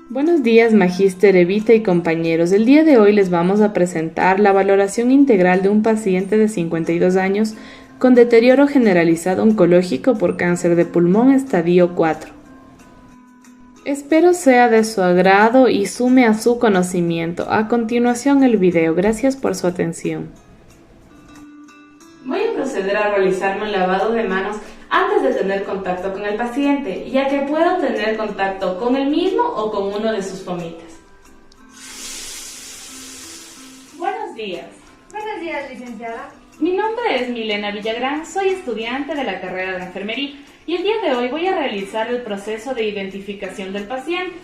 Buenos días, Magíster Evita y compañeros. El día de hoy les vamos a presentar la valoración integral de un paciente de 52 años con deterioro generalizado oncológico por cáncer de pulmón estadio 4. Espero sea de su agrado y sume a su conocimiento. A continuación el video. Gracias por su atención. Voy a proceder a realizarme un lavado de manos antes de tener contacto con el paciente, ya que puedo tener contacto con el mismo o con uno de sus fomites. Buenos días. Buenos días, licenciada. Mi nombre es Milena Villagrán, soy estudiante de la carrera de enfermería y el día de hoy voy a realizar el proceso de identificación del paciente.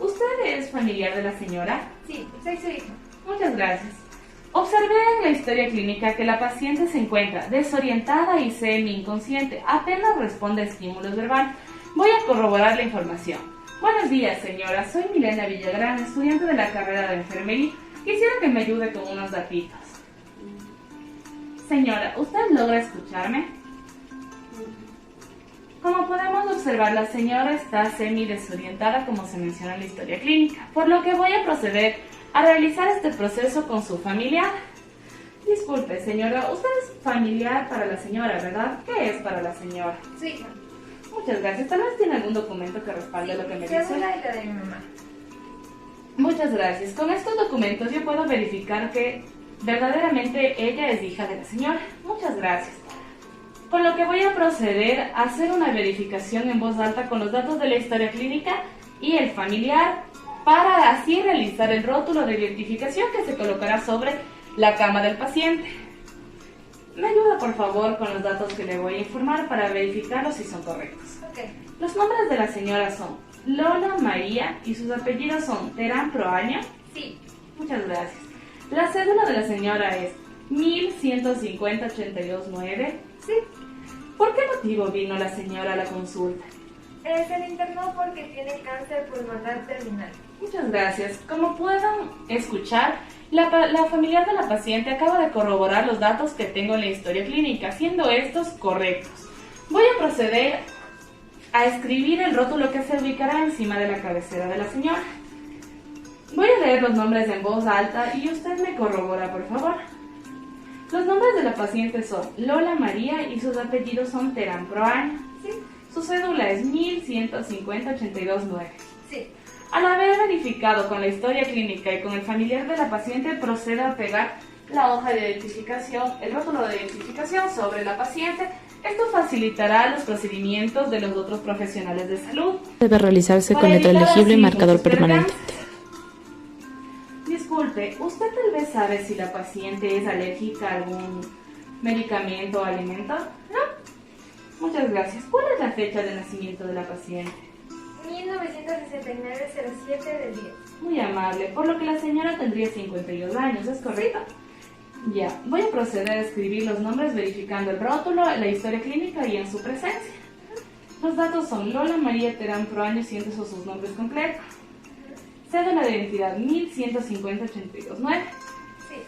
¿Usted es familiar de la señora? Sí, soy su hija. Muchas gracias. Observé en la historia clínica que la paciente se encuentra desorientada y semi-inconsciente, apenas responde a estímulos verbales. Voy a corroborar la información. Buenos días, señora. Soy Milena Villagrán, estudiante de la carrera de enfermería. Quisiera que me ayude con unos datitos. Señora, ¿usted logra escucharme? Como podemos observar, la señora está semi-desorientada, como se menciona en la historia clínica, por lo que voy a proceder a realizar este proceso con su familiar. Disculpe, señora, usted es familiar para la señora, ¿verdad? ¿Qué es para la señora? Su hija. Muchas gracias. Tal vez tiene algún documento que respalde lo que me dice. Cédula y la de mi mamá. Muchas gracias. Con estos documentos yo puedo verificar que verdaderamente ella es hija de la señora. Muchas gracias. Con lo que voy a proceder a hacer una verificación en voz alta con los datos de la historia clínica y el familiar, para así realizar el rótulo de identificación que se colocará sobre la cama del paciente. Me ayuda por favor con los datos que le voy a informar para verificarlos si son correctos. Ok. Los nombres de la señora son Lola María y sus apellidos son Terán Proaño. Sí. Muchas gracias. La cédula de la señora es 1150-829. Sí. ¿Por qué motivo vino la señora a la consulta? Se le internó porque tiene cáncer pulmonar terminal. Muchas gracias. Como puedan escuchar, la familiar de la paciente acaba de corroborar los datos que tengo en la historia clínica, siendo estos correctos. Voy a proceder a escribir el rótulo que se ubicará encima de la cabecera de la señora. Voy a leer los nombres en voz alta y usted me corrobora, por favor. Los nombres de la paciente son Lola María y sus apellidos son Terán Proaño. Sí. Su cédula es 1150-829. Sí. Al haber verificado con la historia clínica y con el familiar de la paciente, procedo a pegar la hoja de identificación, el rótulo de identificación sobre la paciente. Esto facilitará los procedimientos de los otros profesionales de salud. Debe realizarse con letra legible y marcador permanente. Disculpe, ¿usted tal vez sabe si la paciente es alérgica a algún medicamento o alimento? No. Muchas gracias. ¿Cuál es la fecha de nacimiento de la paciente? 1969-07 del 10. Muy amable, por lo que la señora tendría 52 años, ¿es correcto? Ya, voy a proceder a escribir los nombres verificando el rótulo, la historia clínica y en su presencia. Los datos son Lola María Terán Proaño, siendo esos sus nombres completos. Cédula de identidad 1150-829. Sí.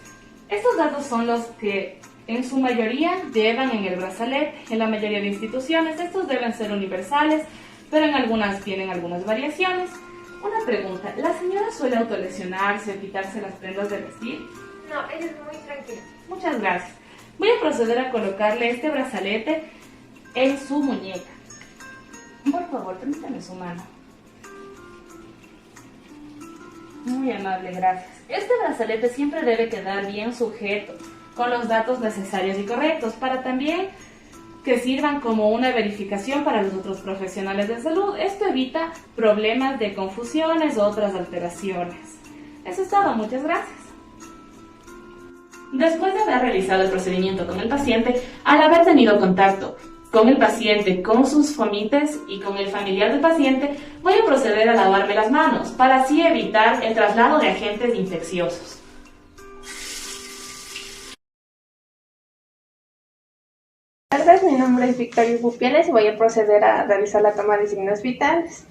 Estos datos son los que en su mayoría llevan en el brazalete. En la mayoría de instituciones estos deben ser universales, pero en algunas tienen algunas variaciones. Una pregunta, ¿la señora suele autolesionarse o quitarse las prendas de vestir? No, ella es muy tranquila. Muchas gracias. Voy a proceder a colocarle este brazalete en su muñeca. Por favor, permítame su mano. Muy amable, gracias. Este brazalete siempre debe quedar bien sujeto, con los datos necesarios y correctos, para también que sirvan como una verificación para los otros profesionales de salud. Esto evita problemas de confusiones u otras alteraciones. Eso es todo, muchas gracias. Después de haber realizado el procedimiento con el paciente, al haber tenido contacto con el paciente, con sus fomites y con el familiar del paciente, voy a proceder a lavarme las manos para así evitar el traslado de agentes infecciosos. Buenas tardes, mi nombre es Victoria Pupieles y voy a proceder a realizar la toma de signos vitales.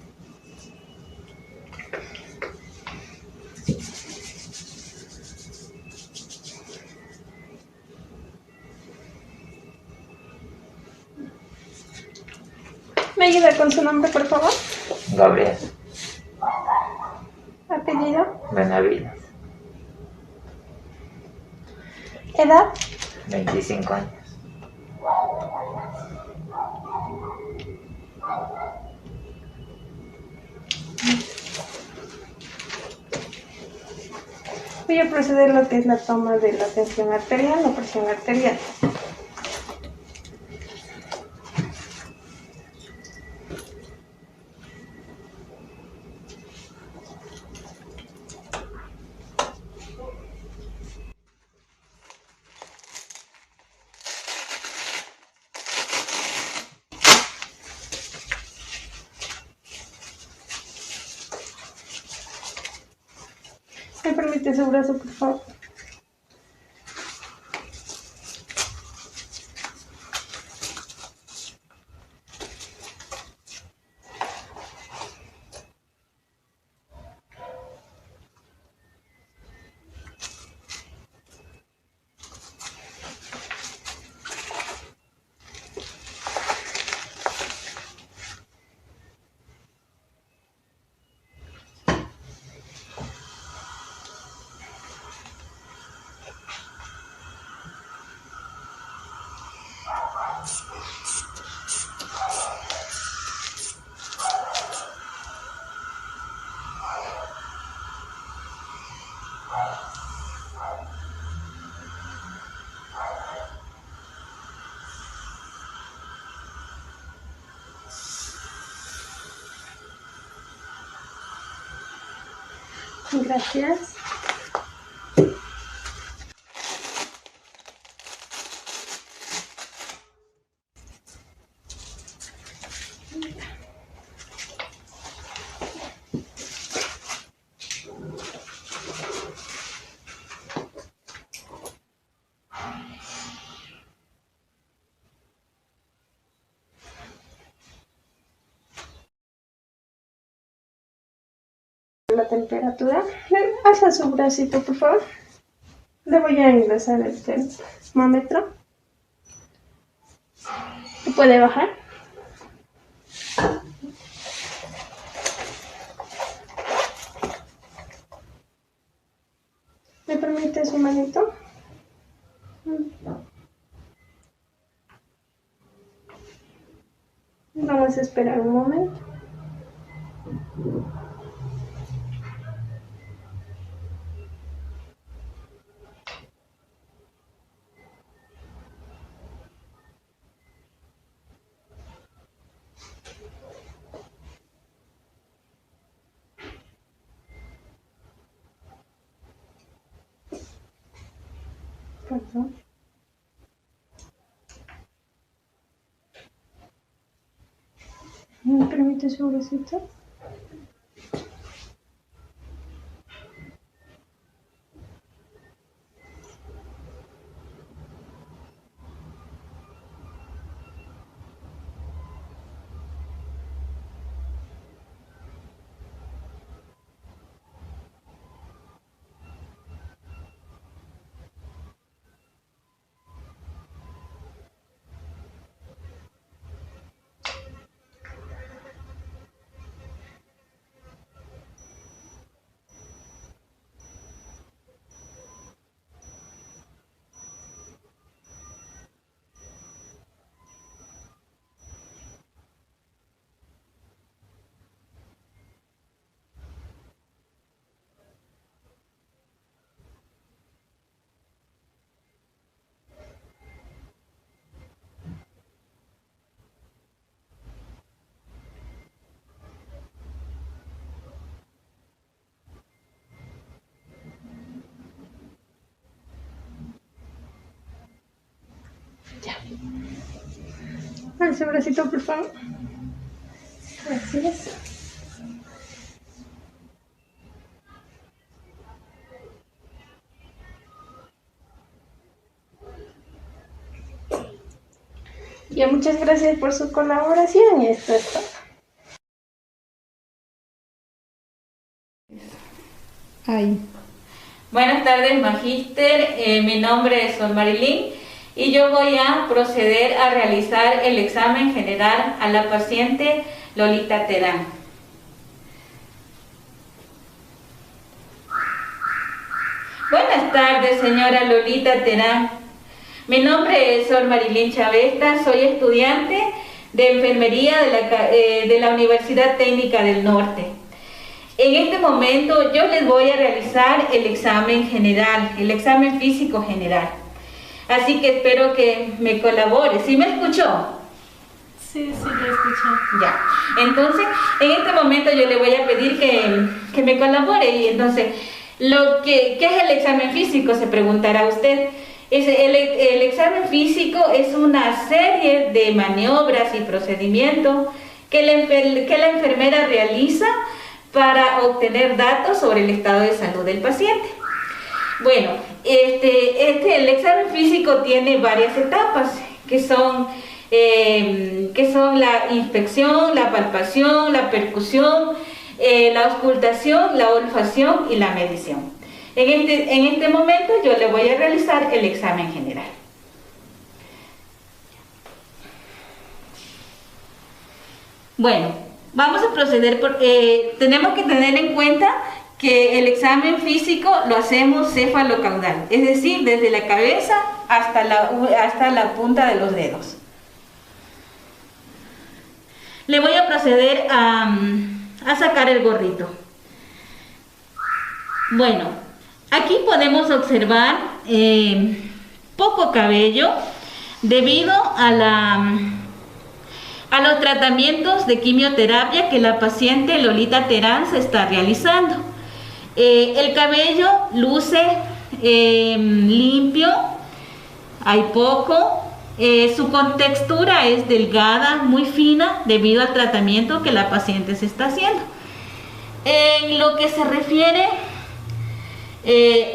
¿Me ayuda con su nombre, por favor? Gabriel. apellido, Benavides, edad, 25 años. voy a proceder a lo que es la toma de la tensión arterial o presión arterial. ¿Me permite su brazo, por favor? Gracias. La temperatura. Alza su bracito, por favor. Le voy a ingresar el termómetro. ¿Puede bajar? ¿Me permite su manito? Vamos a esperar un momento. Perdón. ¿Me permite su bracito? Ya. Alza el bracito, por favor. Gracias. Ya, muchas gracias por su colaboración y esto es todo. Ahí. Buenas tardes, magíster. Mi nombre es Sol Marilyn y yo voy a proceder a realizar el examen general a la paciente Lolita Terán. Buenas tardes, señora Lolita Terán. Mi nombre es Sor Marilyn Chavesta, soy estudiante de enfermería de la Universidad Técnica del Norte. En este momento yo les voy a realizar el examen general, el examen físico general. Así que espero que me colabore. ¿Sí me escuchó? Sí, lo escuché. Ya. Entonces, en este momento yo le voy a pedir que me colabore. Y entonces, ¿qué es el examen físico? Se preguntará usted. El examen físico es una serie de maniobras y procedimientos que la enfermera realiza para obtener datos sobre el estado de salud del paciente. Bueno, el examen físico tiene varias etapas, que son la inspección, la palpación, la percusión, la auscultación, la olfacción y la medición. En este momento yo le voy a realizar el examen general. Bueno, vamos a proceder tenemos que tener en cuenta que el examen físico lo hacemos céfalo-caudal, es decir, desde la cabeza hasta la punta de los dedos. Le voy a proceder a sacar el gorrito. Bueno, aquí podemos observar poco cabello debido a los tratamientos de quimioterapia que la paciente Lolita Terán se está realizando. El cabello luce limpio, hay poco. Su contextura es delgada, muy fina, debido al tratamiento que la paciente se está haciendo. En lo que se refiere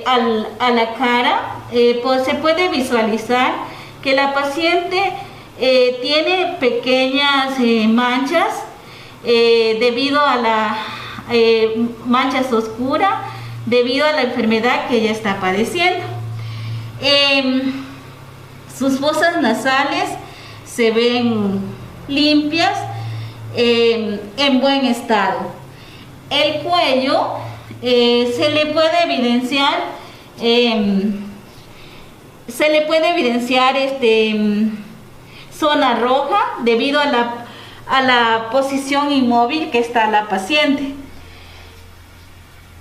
a la cara, pues se puede visualizar que la paciente tiene pequeñas manchas debido a manchas oscuras debido a la enfermedad que ella está padeciendo. Sus fosas nasales se ven limpias, en buen estado. El cuello se le puede evidenciar zona roja debido a la posición inmóvil que está la paciente.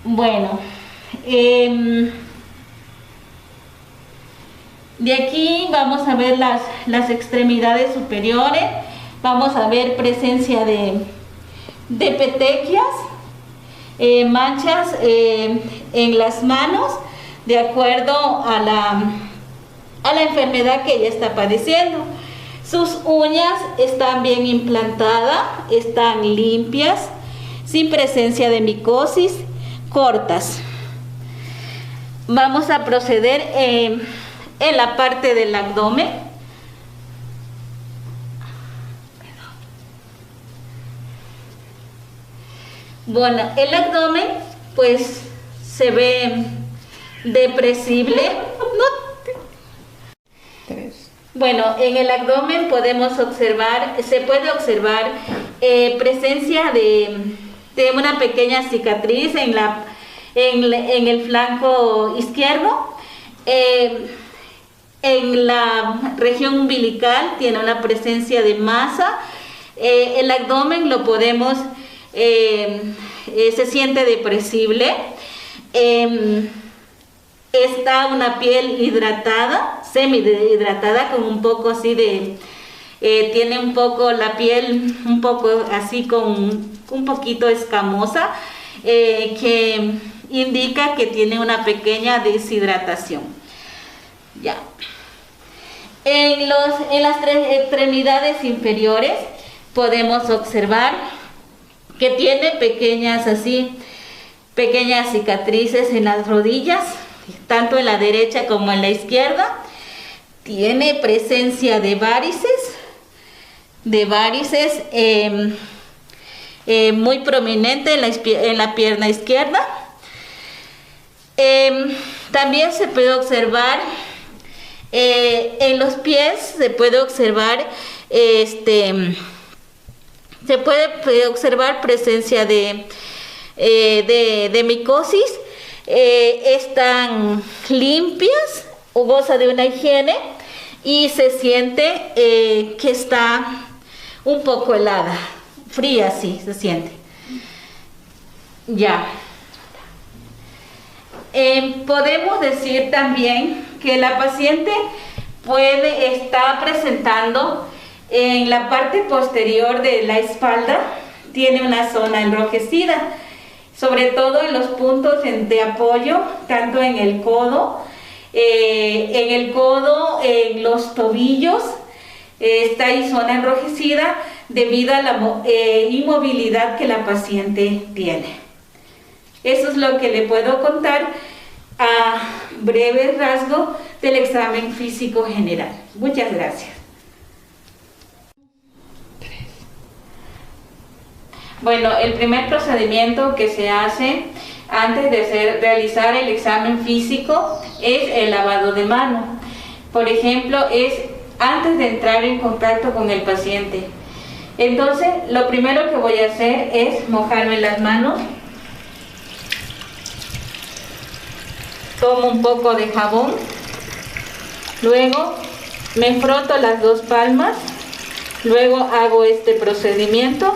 Bueno, de aquí vamos a ver las extremidades superiores. Vamos a ver presencia de petequias, manchas en las manos, de acuerdo a la enfermedad que ella está padeciendo. Sus uñas están bien implantadas, están limpias, sin presencia de micosis, cortas. Vamos a proceder en la parte del abdomen. Bueno, el abdomen pues se ve depresible. Bueno, en el abdomen se puede observar presencia de una pequeña cicatriz en el flanco izquierdo. En la región umbilical tiene una presencia de masa. El abdomen lo podemos, se siente depresible. Está una piel hidratada, semi-hidratada, con un poco así tiene un poco la piel un poco así con un poquito escamosa, que indica que tiene una pequeña deshidratación. Ya. En las tres extremidades inferiores podemos observar que tiene pequeñas cicatrices en las rodillas, tanto en la derecha como en la izquierda. Tiene presencia de varices muy prominente en la pierna izquierda. También se puede observar en los pies, se puede observar presencia de micosis están limpias, goza de una higiene y se siente que está un poco helada, fría, sí, se siente. Ya. Podemos decir también que la paciente puede estar presentando en la parte posterior de la espalda, tiene una zona enrojecida, sobre todo en los puntos de apoyo, tanto en el codo, en los tobillos, está ahí zona enrojecida debido a la inmovilidad que la paciente tiene. Eso es lo que le puedo contar a breve rasgo del examen físico general. Muchas gracias. Bueno, el primer procedimiento que se hace antes de realizar el examen físico es el lavado de mano. Por ejemplo, es antes de entrar en contacto con el paciente. Entonces, lo primero que voy a hacer es mojarme las manos. Tomo un poco de jabón. Luego me froto las dos palmas. Luego hago este procedimiento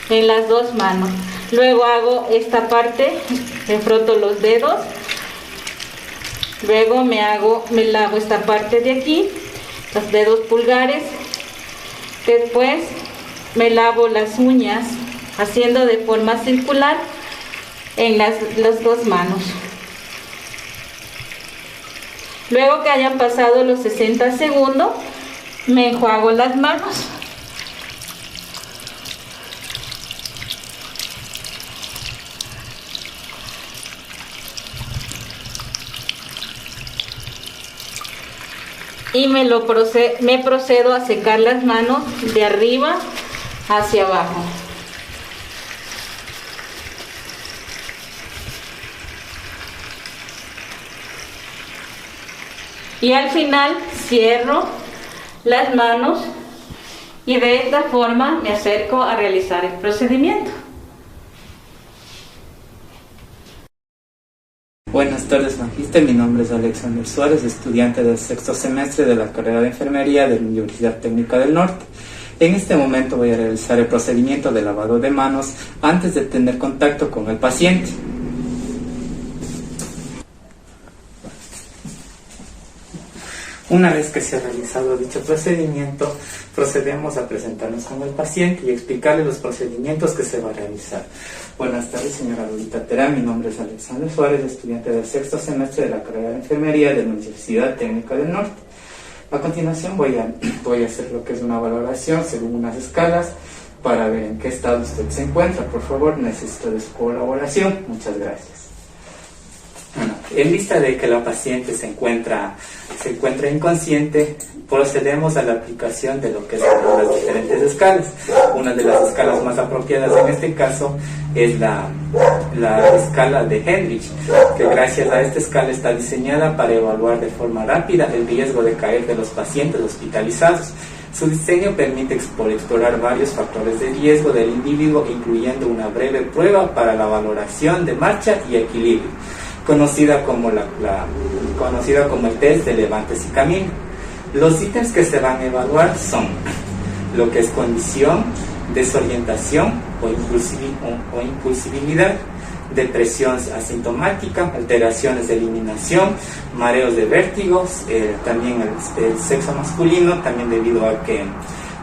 en las dos manos. Luego hago esta parte, me froto los dedos. Luego me lavo esta parte de aquí, los dedos pulgares. Después me lavo las uñas, haciendo de forma circular en las dos manos. Luego que hayan pasado los 60 segundos, me enjuago las manos. Y me procedo a secar las manos de arriba hacia abajo. Y al final cierro las manos y de esta forma me acerco a realizar el procedimiento. Buenas tardes, magíster. Mi nombre es Alexander Suárez, estudiante del sexto semestre de la carrera de enfermería de la Universidad Técnica del Norte. En este momento voy a realizar el procedimiento de lavado de manos antes de tener contacto con el paciente. Una vez que se ha realizado dicho procedimiento, procedemos a presentarnos con el paciente y explicarle los procedimientos que se va a realizar. Buenas tardes, señora Lolita Terán. Mi nombre es Alexander Suárez, estudiante del sexto semestre de la carrera de enfermería de la Universidad Técnica del Norte. A continuación voy a hacer lo que es una valoración según unas escalas para ver en qué estado usted se encuentra. Por favor, necesito de su colaboración. Muchas gracias. Bueno, en vista de que la paciente se encuentra inconsciente, procedemos a la aplicación de lo que son las diferentes escalas. Una de las escalas más apropiadas en este caso es la escala de Hendrich, que gracias a esta escala está diseñada para evaluar de forma rápida el riesgo de caer de los pacientes hospitalizados. Su diseño permite explorar varios factores de riesgo del individuo, incluyendo una breve prueba para la valoración de marcha y equilibrio, conocida como el test de levantes y camino. Los ítems que se van a evaluar son lo que es condición, desorientación o impulsibilidad, depresión asintomática, alteraciones de eliminación, mareos de vértigos, también el sexo masculino, también debido a que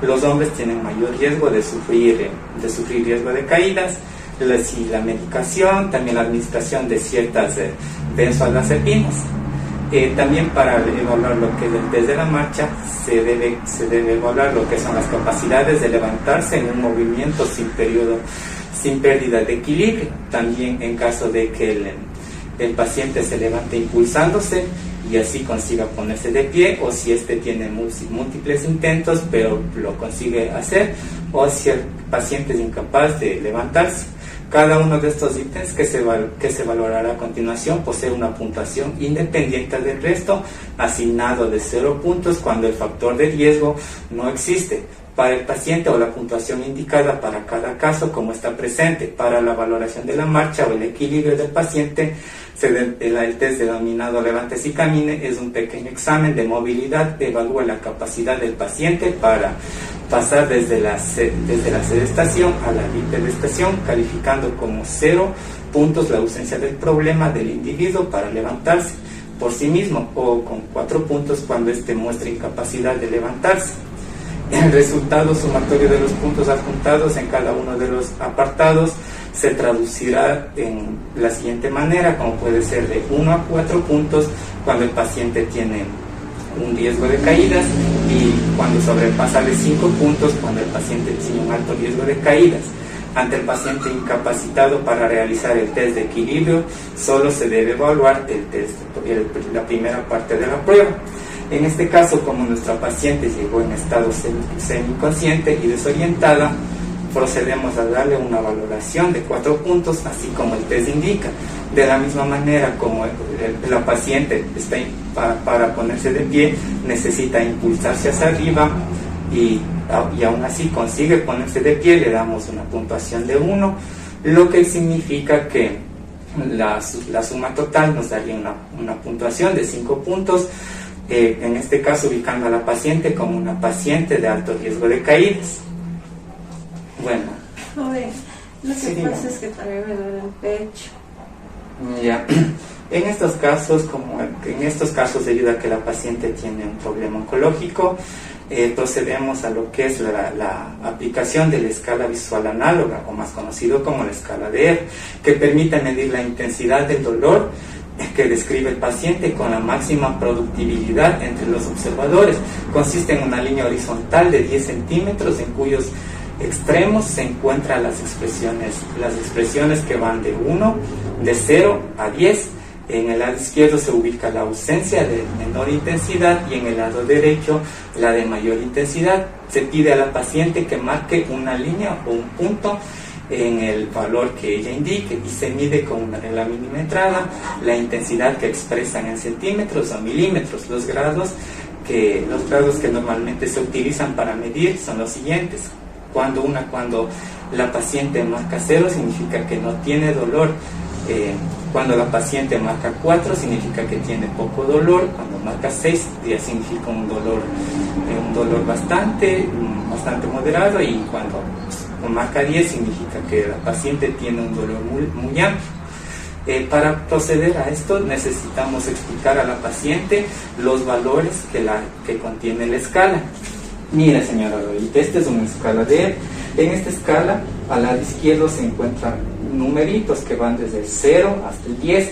los hombres tienen mayor riesgo de sufrir riesgo de caídas, la medicación, también la administración de ciertas benzodiazepinas. También para evaluar lo que es el test de la marcha se debe evaluar lo que son las capacidades de levantarse en un movimiento sin pérdida de equilibrio. También en caso de que el paciente se levante impulsándose y así consiga ponerse de pie, o si tiene múltiples intentos pero lo consigue hacer, o si el paciente es incapaz de levantarse. Cada uno de estos ítems que se valorará a continuación posee una puntuación independiente del resto, asignado de 0 puntos cuando el factor de riesgo no existe. para el paciente o la puntuación indicada para cada caso como está presente. Para la valoración de la marcha o el equilibrio del paciente, el test denominado Levantes y Camine es un pequeño examen de movilidad, evalúa la capacidad del paciente para pasar desde la sedestación a la bipedestación, calificando como 0 puntos la ausencia del problema del individuo para levantarse por sí mismo, o con 4 puntos cuando éste muestra incapacidad de levantarse. El resultado sumatorio de los puntos adjuntados en cada uno de los apartados se traducirá en la siguiente manera, como puede ser de 1 a 4 puntos cuando el paciente tiene un riesgo de caídas, y cuando sobrepasa de 5 puntos cuando el paciente tiene un alto riesgo de caídas. Ante el paciente incapacitado para realizar el test de equilibrio, solo se debe evaluar la primera parte de la prueba. En este caso, como nuestra paciente llegó en estado semiconsciente y desorientada, procedemos a darle una valoración de 4 puntos, así como el test indica. De la misma manera, como la paciente está para ponerse de pie, necesita impulsarse hacia arriba y aún así consigue ponerse de pie, le damos una puntuación de 1, lo que significa que la suma total nos daría una puntuación de 5 puntos, en este caso ubicando a la paciente como una paciente de alto riesgo de caídas. Bueno. Joder, lo que Sí, pasa digamos. es que también me duele el pecho. Ya. En estos casos, debido a que la paciente tiene un problema oncológico, procedemos a lo que es la aplicación de la escala visual análoga, o más conocido como la escala de ER, que permite medir la intensidad del dolor que describe el paciente con la máxima productibilidad entre los observadores. Consiste en una línea horizontal de 10 centímetros en cuyos extremos se encuentran las expresiones que van de 1, de 0 a 10. En el lado izquierdo se ubica la ausencia de menor intensidad y en el lado derecho la de mayor intensidad. Se pide a la paciente que marque una línea o un punto en el valor que ella indique y se mide con una regla milimetrada la intensidad que expresan en centímetros o milímetros. Los grados que normalmente se utilizan para medir son los siguientes. Cuando la paciente marca 0 significa que no tiene dolor. Cuando la paciente marca 4 significa que tiene poco dolor. Cuando marca 6 ya significa un dolor bastante moderado, y cuando marca 10 significa que la paciente tiene un dolor muy amplio. Para proceder a esto necesitamos explicar a la paciente los valores que contiene la escala. Mira, señora Lolita, esta es una escala de ER. En esta escala, al lado izquierdo se encuentran numeritos que van desde el 0 hasta el 10.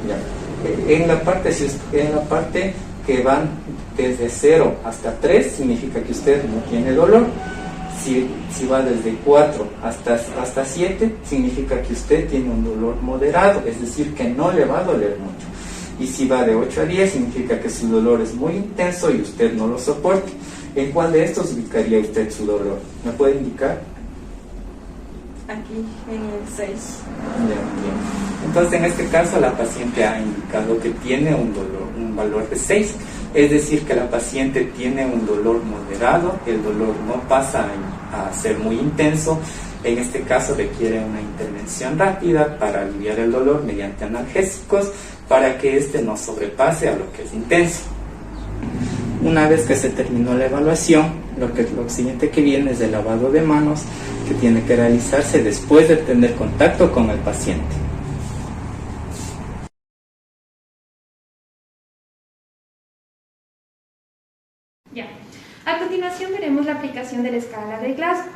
Ya. En la parte que van desde 0 hasta 3, significa que usted no tiene dolor. Si va desde 4 hasta 7, significa que usted tiene un dolor moderado, es decir, que no le va a doler mucho. Y si va de 8 a 10, significa que su dolor es muy intenso y usted no lo soporta. ¿En cuál de estos ubicaría usted su dolor? ¿Me puede indicar? Aquí en el 6. Ya, bien. Entonces, en este caso, la paciente ha indicado que tiene un valor de 6, es decir, que la paciente tiene un dolor moderado, el dolor no pasa a ser muy intenso. En este caso requiere una intervención rápida para aliviar el dolor mediante analgésicos para que éste no sobrepase a lo que es intenso. Una vez que se terminó la evaluación, lo siguiente que viene es el lavado de manos, que tiene que realizarse después de tener contacto con el paciente. Ya. A continuación veremos la aplicación de la escala de Glasgow,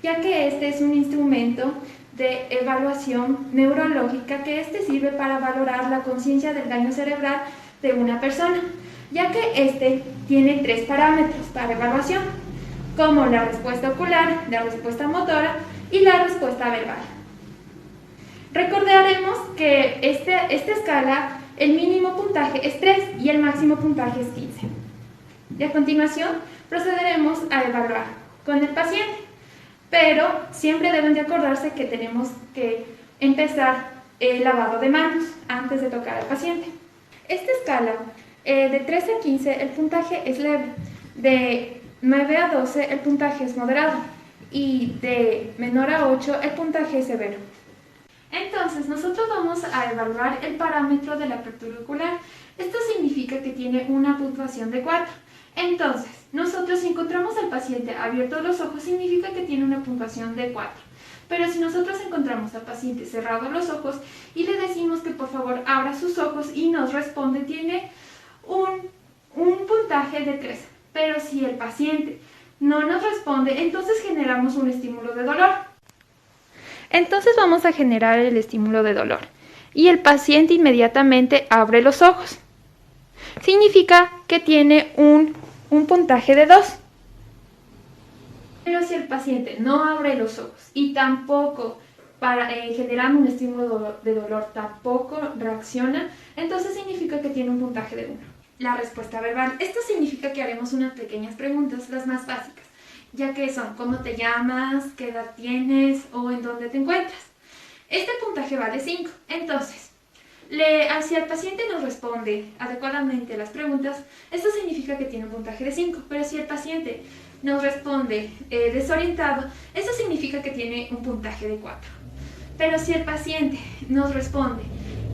ya que este es un instrumento de evaluación neurológica que sirve para valorar la conciencia del daño cerebral de una persona, ya que este tiene 3 parámetros para evaluación, como la respuesta ocular, la respuesta motora y la respuesta verbal. Recordaremos que esta escala, el mínimo puntaje es 3 y el máximo puntaje es 15. Y a continuación procederemos a evaluar con el paciente, pero siempre deben de acordarse que tenemos que empezar el lavado de manos antes de tocar al paciente. Esta escala de 3 a 15, el puntaje es leve. De 9 a 12 el puntaje es moderado y de menor a 8 el puntaje es severo. Entonces, nosotros vamos a evaluar el parámetro de la apertura ocular. Esto significa que tiene una puntuación de 4. Entonces, nosotros si encontramos al paciente abierto los ojos, significa que tiene una puntuación de 4. Pero si nosotros encontramos al paciente cerrado los ojos y le decimos que por favor abra sus ojos y nos responde, tiene un puntaje de 3. Pero si el paciente no nos responde, entonces generamos un estímulo de dolor. Entonces vamos a generar el estímulo de dolor y el paciente inmediatamente abre los ojos. Significa que tiene un puntaje de 2. Pero si el paciente no abre los ojos y tampoco, generando un estímulo de dolor, tampoco reacciona, entonces significa que tiene un puntaje de 1. La respuesta verbal. Esto significa que haremos unas pequeñas preguntas, las más básicas, ya que son ¿cómo te llamas?, ¿qué edad tienes? O ¿en dónde te encuentras? Este puntaje vale 5. Entonces, si el paciente nos responde adecuadamente a las preguntas, esto significa que tiene un puntaje de 5. Pero si el paciente nos responde desorientado, eso significa que tiene un puntaje de 4. Pero si el paciente nos responde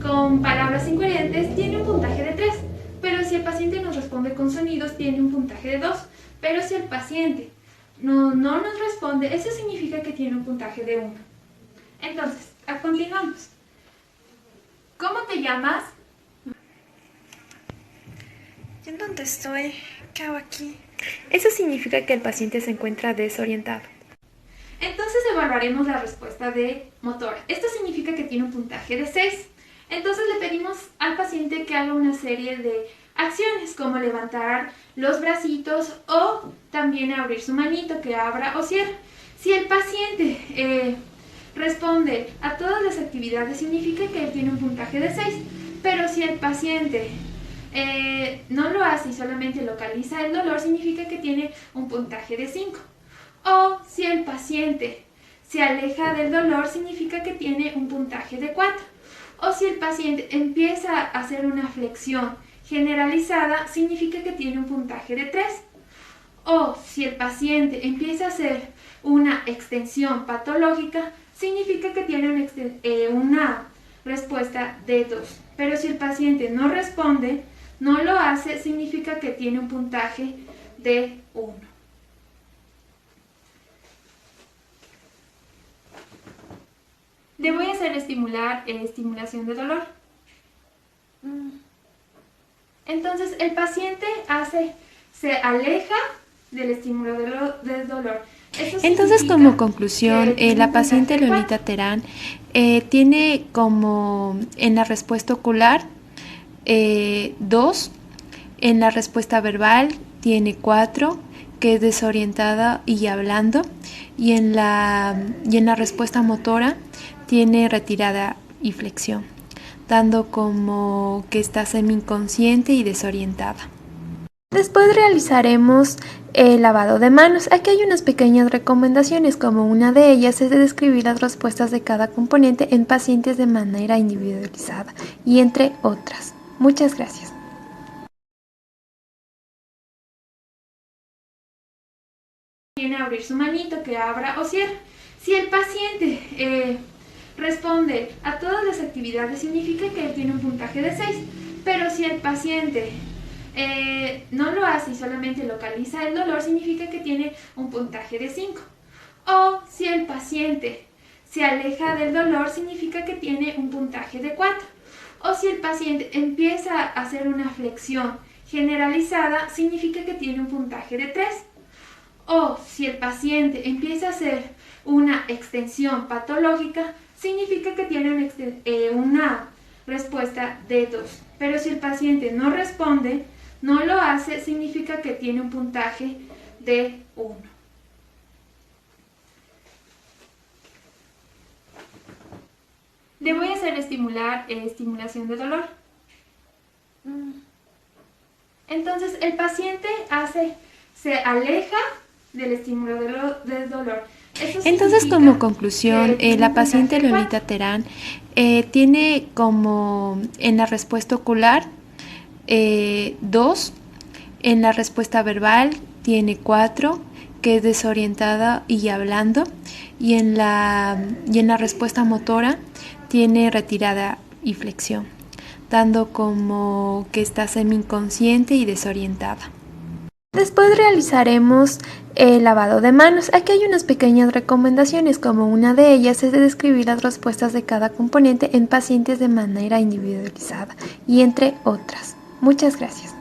con palabras incoherentes, tiene un puntaje de 3. Pero si el paciente nos responde con sonidos, tiene un puntaje de 2. Pero si el paciente no nos responde, eso significa que tiene un puntaje de 1. Entonces, continuamos. ¿Cómo te llamas? ¿Y en dónde estoy? ¿Qué hago aquí? Eso significa que el paciente se encuentra desorientado. Entonces evaluaremos la respuesta de motor. Esto significa que tiene un puntaje de 6. Entonces le pedimos al paciente que haga una serie de acciones como levantar los bracitos o también abrir su manito, que abra o cierre. Si el paciente responde a todas las actividades, significa que él tiene un puntaje de 6. Pero si el paciente no lo hace y solamente localiza el dolor, significa que tiene un puntaje de 5. O si el paciente se aleja del dolor, significa que tiene un puntaje de 4. O si el paciente empieza a hacer una flexión generalizada, significa que tiene un puntaje de 3. O si el paciente empieza a hacer una extensión patológica, significa que tiene una respuesta de 2. Pero si el paciente no responde, no lo hace, significa que tiene un puntaje de 1. Le voy a hacer estimulación de dolor. Entonces el paciente se aleja del estímulo del dolor. Entonces, como conclusión, la paciente Lolita Terán tiene como en la respuesta ocular 2, en la respuesta verbal tiene 4, que es desorientada y hablando, y en la respuesta motora tiene retirada y flexión, dando como que está semi-inconsciente y desorientada. Después realizaremos el lavado de manos. Aquí hay unas pequeñas recomendaciones, como una de ellas es de describir las respuestas de cada componente en pacientes de manera individualizada, y entre otras. Muchas gracias. Viene a abrir su manito, que abra o cierre. Si el paciente responde a todas las actividades, significa que él tiene un puntaje de 6. Pero si el paciente no lo hace y solamente localiza el dolor, significa que tiene un puntaje de 5. O si el paciente se aleja del dolor, significa que tiene un puntaje de 4. O si el paciente empieza a hacer una flexión generalizada, significa que tiene un puntaje de 3. O si el paciente empieza a hacer una extensión patológica, significa que tiene una respuesta de 2. Pero si el paciente no responde, no lo hace, significa que tiene un puntaje de 1. Le voy a hacer estimulación de dolor. Entonces el paciente se aleja del estímulo del dolor. Entonces, como conclusión, la paciente Lolita Terán tiene como en la respuesta ocular 2, en la respuesta verbal tiene 4, que es desorientada y hablando, y en la respuesta motora tiene retirada y flexión, dando como que está semi-inconsciente y desorientada. Después realizaremos el lavado de manos. Aquí hay unas pequeñas recomendaciones, como una de ellas es de describir las respuestas de cada componente en pacientes de manera individualizada y entre otras. Muchas gracias.